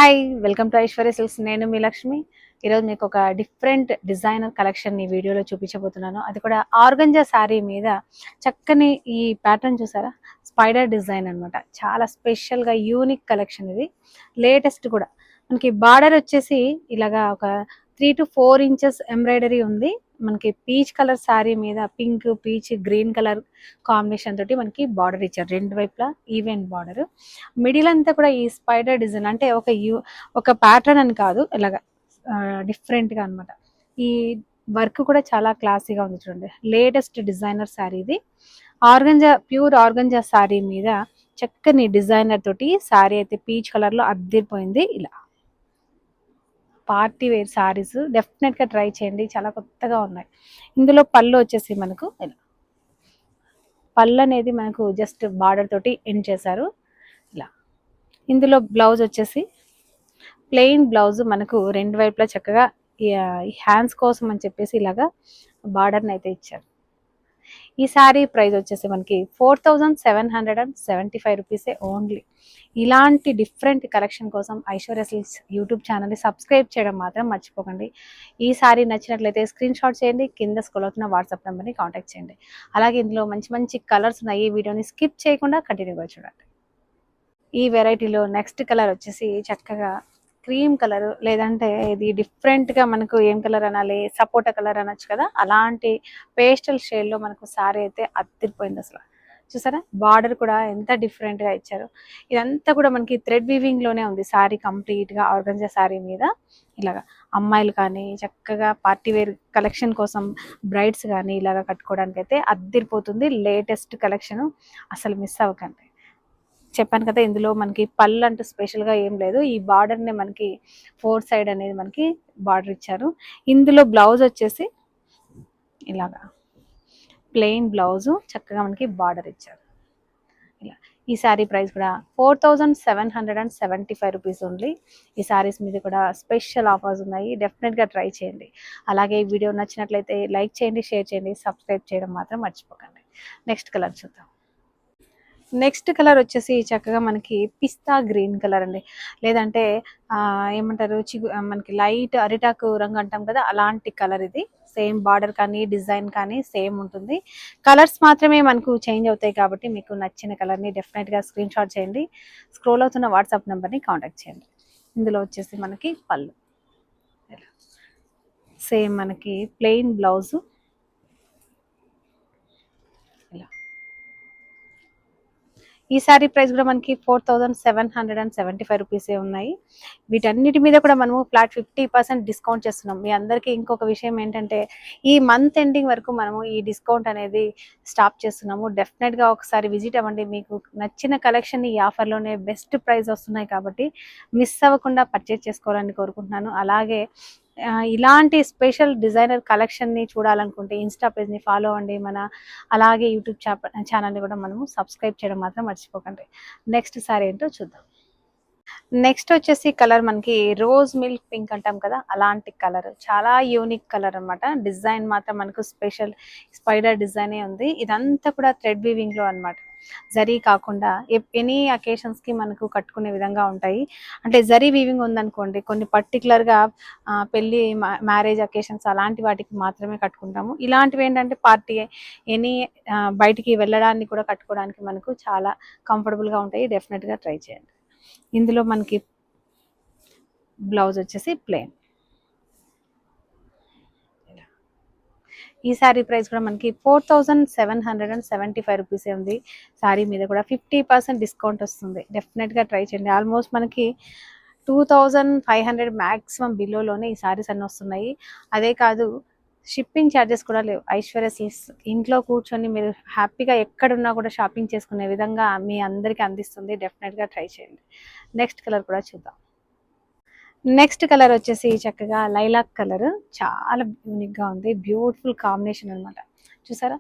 Hi welcome to Aishwarya silks. నేను మీ లక్ష్మి. ఈరోజు మీకు ఒక డిఫరెంట్ డిజైనర్ కలెక్షన్ ఈ వీడియోలో చూపించబోతున్నాను. అది కూడా ఆర్గంజా శారీ మీద చక్కని ఈ ప్యాటర్న్ చూసారా, స్పైడర్ డిజైన్ అనమాట. చాలా స్పెషల్గా యూనిక్ కలెక్షన్ ఇది. లేటెస్ట్ కూడా మనకి బార్డర్ వచ్చేసి ఇలాగా ఒక 3 to 4 ఇంచెస్ ఎంబ్రాయిడరీ ఉంది. మనకి పీచ్ కలర్ శారీ మీద pink, peach, green colour combination తోటి మనకి బార్డర్ ఇచ్చారు. రెండు వైపులా ఈవెన్ బార్డర్. మిడిల్ అంతా కూడా ఈ స్పైడర్ డిజైన్ అంటే ఒక ప్యాటర్న్ అని కాదు, ఇలాగా డిఫరెంట్గా అనమాట. ఈ వర్క్ కూడా చాలా క్లాసీగా ఉంది చూడండి. లేటెస్ట్ డిజైనర్ శారీ ఇది. ఆర్గంజా, ప్యూర్ ఆర్గంజా శారీ మీద చక్కని డిజైనర్ తోటి శారీ అయితే పీచ్ కలర్లో అద్దిరిపోయింది. ఇలా పార్టీ వేర్ శారీస్ డెఫినెట్గా ట్రై చేయండి, చాలా కొత్తగా ఉన్నాయి. ఇందులో పళ్ళు వచ్చేసి మనకు ఇలా పళ్ళు అనేది మనకు జస్ట్ బార్డర్ తోటి ఎండ్ చేశారు. ఇలా ఇందులో బ్లౌజ్ వచ్చేసి ప్లెయిన్ బ్లౌజ్ మనకు రెండు వైపులా చక్కగా హ్యాండ్స్ కోసం అని చెప్పేసి ఇలాగా బార్డర్ని అయితే ఇచ్చారు. ఈ శారీ ప్రైస్ వచ్చేసి మనకి 4775 రూపీసే ఓన్లీ. ఇలాంటి డిఫరెంట్ కలెక్షన్ కోసం ఐశ్వర్య సిల్క్స్ యూట్యూబ్ ఛానల్ని సబ్స్క్రైబ్ చేయడం మాత్రం మర్చిపోకండి. ఈ శారీ నచ్చినట్లయితే స్క్రీన్ షాట్ చేయండి, కింద స్క్రోల్ అవుతున్న వాట్సాప్ నెంబర్ని కాంటాక్ట్ చేయండి. అలాగే ఇందులో మంచి మంచి కలర్స్ ఉన్నాయి. ఈ వీడియోని స్కిప్ చేయకుండా కంటిన్యూగా చూడండి. ఈ వెరైటీలో నెక్స్ట్ కలర్ వచ్చేసి చక్కగా క్రీమ్ కలర్, లేదంటే ఇది డిఫరెంట్గా మనకు ఏం కలర్ అనాలి, సపోటా కలర్ అనొచ్చు కదా, అలాంటి పేస్టల్ షేడ్లో మనకు శారీ అయితే అదిరిపోయింది. అసలు చూసారా, బార్డర్ కూడా ఎంత డిఫరెంట్గా ఇచ్చారు. ఇదంతా కూడా మనకి థ్రెడ్ వీవింగ్లోనే ఉంది శారీ కంప్లీట్గా. ఆర్గంజా శారీ మీద ఇలాగా అమ్మాయిలు కానీ చక్కగా పార్టీ వేర్ కలెక్షన్ కోసం బ్రైడ్స్ కానీ ఇలాగా కట్టుకోవడానికి అయితే అదిరిపోతుంది. లేటెస్ట్ కలెక్షన్, అసలు మిస్ అవ్వకండి. చెప్పాను కదా, ఇందులో మనకి పళ్ళు అంటూ స్పెషల్గా ఏం లేదు. ఈ బార్డర్ని మనకి 4 సైడ్ అనేది మనకి బార్డర్ ఇచ్చారు. ఇందులో బ్లౌజ్ వచ్చేసి ఇలాగా ప్లెయిన్ బ్లౌజు, చక్కగా మనకి బార్డర్ ఇచ్చారు. ఇలా ఈ శారీ ప్రైస్ కూడా 4775 రూపీస్ ఓన్లీ. ఈ శారీస్ మీద కూడా స్పెషల్ ఆఫర్స్ ఉన్నాయి, డెఫినెట్గా ట్రై చేయండి. అలాగే ఈ వీడియో నచ్చినట్లయితే లైక్ చేయండి, షేర్ చేయండి, సబ్స్క్రైబ్ చేయడం మాత్రం మర్చిపోకండి. నెక్స్ట్ కలర్ చూద్దాం. నెక్స్ట్ కలర్ వచ్చేసి చక్కగా మనకి పిస్తా గ్రీన్ కలర్ అండి, లేదంటే ఏమంటారు మనకి లైట్ అరిటాకు రంగు అంటాం కదా, అలాంటి కలర్ ఇది. సేమ్ బార్డర్ కానీ డిజైన్ కానీ సేమ్ ఉంటుంది. కలర్స్ మాత్రమే మనకు చేంజ్ అవుతాయి కాబట్టి మీకు నచ్చిన కలర్ని డెఫినెట్గా స్క్రీన్ షాట్ చేయండి, స్క్రోల్ అవుతున్న వాట్సాప్ నెంబర్ని కాంటాక్ట్ చేయండి. ఇందులో వచ్చేసి మనకి పళ్ళు సేమ్ మనకి ప్లెయిన్ బ్లౌజు. ఈ శారీ ప్రైస్ కూడా మనకి 4775 రూపీసే ఉన్నాయి. వీటన్నిటి మీద కూడా మనము ఫ్లాట్ 50% డిస్కౌంట్ చేస్తున్నాం. మీ అందరికీ ఇంకొక విషయం ఏంటంటే, ఈ మంత్ ఎండింగ్ వరకు మనము ఈ డిస్కౌంట్ అనేది స్టాప్ చేస్తున్నాము. డెఫినెట్గా ఒకసారి విజిట్ అవ్వండి. మీకు నచ్చిన కలెక్షన్ ఈ ఆఫర్లోనే బెస్ట్ ప్రైస్ వస్తున్నాయి కాబట్టి మిస్ అవ్వకుండా పర్చేజ్ చేసుకోవాలని కోరుకుంటున్నాను. అలాగే ఇలాంటి స్పెషల్ డిజైనర్ కలెక్షన్ని చూడాలనుకుంటే ఇన్స్టా పేజ్ని ఫాలో అవ్వండి అలాగే యూట్యూబ్ ఛానల్ని కూడా మనము సబ్స్క్రైబ్ చేయడం మాత్రం మర్చిపోకండి. నెక్స్ట్ సారీ ఏంటో చూద్దాం. నెక్స్ట్ వచ్చేసి కలర్ మనకి రోజ్ మిల్క్ పింక్ అంటాం కదా, అలాంటి కలర్. చాలా యూనిక్ కలర్ అనమాట. డిజైన్ మాత్రం మనకు స్పెషల్ స్పైడర్ డిజైనే ఉంది. ఇదంతా కూడా థ్రెడ్ వీవింగ్లో అనమాట. జరీ కాకుండా ఎనీ అకేషన్స్కి మనకు కట్టుకునే విధంగా ఉంటాయి. అంటే జరీ వీవింగ్ ఉందనుకోండి, కొన్ని పర్టికులర్గా పెళ్ళి, మ్యారేజ్ అకేషన్స్ అలాంటి వాటికి మాత్రమే కట్టుకుంటాము. ఇలాంటివి ఏంటంటే పార్టీ, ఎనీ బయటికి వెళ్ళడానికి కూడా కట్టుకోవడానికి మనకు చాలా కంఫర్టబుల్గా ఉంటాయి. డెఫినెట్గా ట్రై చేయండి. ఇందులో మనకి బ్లౌజ్ వచ్చేసి ప్లెయిన్. ఈ శారీ ప్రైస్ కూడా మనకి 4775 రూపీసే ఉంది. శారీ మీద కూడా 50% డిస్కౌంట్ వస్తుంది. డెఫినెట్గా ట్రై చేయండి. ఆల్మోస్ట్ మనకి 2500 మ్యాక్సిమం బిలోలోనే ఈ శారీస్ అన్నీ వస్తున్నాయి. అదే కాదు, షిప్పింగ్ ఛార్జెస్ కూడా లేవు. ఐశ్వర్య సిల్క్స్ ఇంట్లో కూర్చొని మీరు హ్యాపీగా ఎక్కడున్నా కూడా షాపింగ్ చేసుకునే విధంగా మీ అందరికీ అందిస్తుంది. డెఫినెట్గా ట్రై చేయండి. నెక్స్ట్ కలర్ కూడా చూద్దాం. నెక్స్ట్ కలర్ వచ్చేసి చక్కగా లైలాక్ కలర్, చాలా యూనిక్గా ఉంది. బ్యూటిఫుల్ కాంబినేషన్ అనమాట. చూసారా,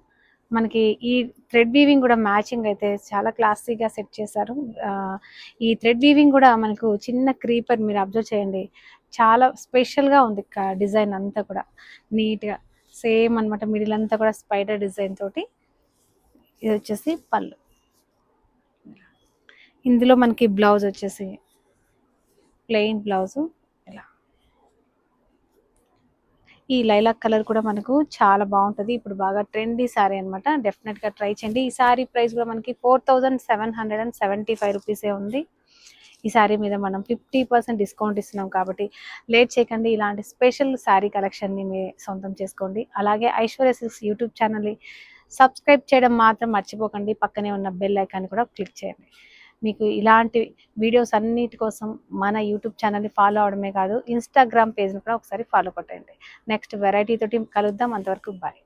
మనకి ఈ థ్రెడ్ వీవింగ్ కూడా మ్యాచింగ్ అయితే చాలా క్లాసీగా సెట్ చేశారు. ఈ థ్రెడ్ వీవింగ్ కూడా మనకు చిన్న క్రీపర్, మీరు అబ్జర్వ్ చేయండి, చాలా స్పెషల్గా ఉంది. డిజైన్ అంతా కూడా నీట్గా సేమ్ అనమాట. మిడిల్ అంతా కూడా స్పైడర్ డిజైన్ తోటి. ఇది వచ్చేసి పళ్ళు. ఇందులో మనకి బ్లౌజ్ వచ్చేసి ప్లెయిన్ బ్లౌజు ఇలా. ఈ లైలాక్ కలర్ కూడా మనకు చాలా బాగుంటుంది. ఇప్పుడు బాగా ట్రెండీ శారీ అనమాట. డెఫినెట్గా ట్రై చేయండి. ఈ శారీ ప్రైస్ కూడా మనకి 4775 రూపీసే ఉంది. ఈ శారీ మీద మనం 50% డిస్కౌంట్ ఇస్తున్నాం కాబట్టి లేట్ చేయకండి. ఇలాంటి స్పెషల్ శారీ కలెక్షన్ని మీ సొంతం చేసుకోండి. అలాగే ఐశ్వర్య సిల్క్స్ యూట్యూబ్ ఛానల్ని సబ్స్క్రైబ్ చేయడం మాత్రం మర్చిపోకండి. పక్కనే ఉన్న బెల్ ఐకాన్ కూడా క్లిక్ చేయండి. మీకు ఇలాంటి వీడియోస్ అన్నిటి కోసం మన యూట్యూబ్ ఛానల్ని ఫాలో అవడమే కాదు, ఇన్స్టాగ్రామ్ పేజ్ని కూడా ఒకసారి ఫాలో కొట్టండి. నెక్స్ట్ వెరైటీ తోటి కలుద్దాం. అంతవరకు బాయ్.